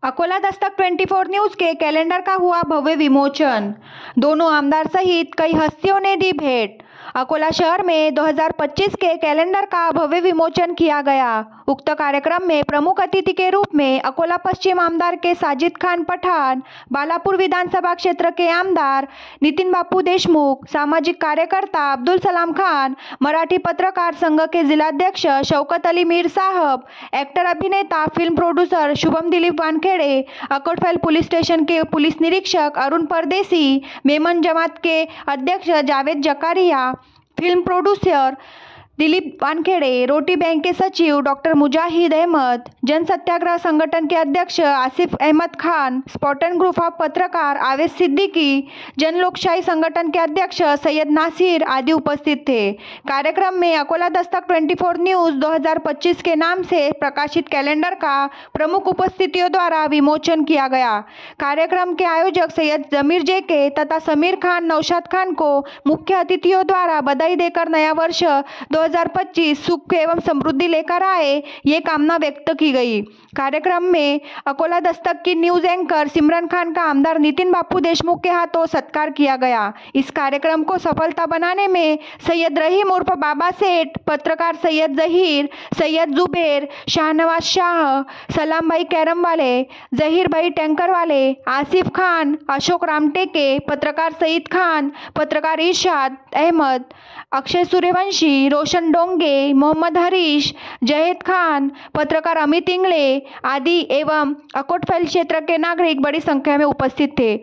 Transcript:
Akola Dastak 24 news के calendar का हुआ भव्य विमोचन। दोनों आमदार सहित कई हस्तियों ने दी भेंट। अकोला शहर में 2025 के कैलेंडर का भव्य विमोचन किया गया। उक्त कार्यक्रम में प्रमुख अतिथि के रूप में अकोला पश्चिम आमदार के साजिद खान पठान, बालापुर विधानसभा क्षेत्र के आमदार नितिन बापू देशमुख, सामाजिक कार्यकर्ता अब्दुल सलाम खान, मराठी पत्रकार संघ के जिलाध्यक्ष शौकत अली मीर साहब, एक्टर अभिनेता film producer Shubham Dilip Wankhede, Akotfail police station के पुलिस निरीक्षक अरुण परदेसी, मेमन जमात के अध्यक्ष Javed Zakaria, film producer Dilip Wankhede, Roti Bank के सचिव डॉक्टर मुजाहिद अहमद, जन सत्याग्रह संगठन के अध्यक्ष आसिफ अहमद खान, स्पॉटन ग्रुप ऑफ पत्रकार आवेश सिद्दीकी, जन लोकशाही संगठन के अध्यक्ष सैयद नासिर आदि उपस्थित थे। कार्यक्रम में अकोला दस्तक 24 न्यूज 2025 के नाम से प्रकाशित कैलेंडर का प्रमुख उपस्थितियों द्वारा विमोचन किया गया। कार्यक्रम के आयोजक सैयद जमीर जेके तथा समीर खान नौशाद खान को मुख्य अतिथियों द्वारा बधाई देकर नया वर्ष 2025 सुख एवं समृद्धि लेकर आए, ये कामना व्यक्त की गई। कार्यक्रम में अकोला दस्तक की न्यूज एंकर सिमरन खान का आमदार नितिन बापू देशमुख के हाथों सत्कार किया गया। इस कार्यक्रम को सफलता बनाने में सैयद रहीम उर्फ बाबा सेठ, पत्रकार सैयद जहीर, सैयद जुबेर, शाहनवाज शाह, सलाम भाई कैरम वाले, जहीर भाई टैंकर वाले, आसिफ खान, अशोक रामटेके, पत्रकार सईद खान, पत्रकार इरशाद अहमद, अक्षय सूर्यवंशी, रोशन डोंगे, मोहम्मद हरीश, जहेद खान, पत्रकार अमित इंगले आदि एवं अकोटफैल क्षेत्र के नागरिक बड़ी संख्या में उपस्थित थे।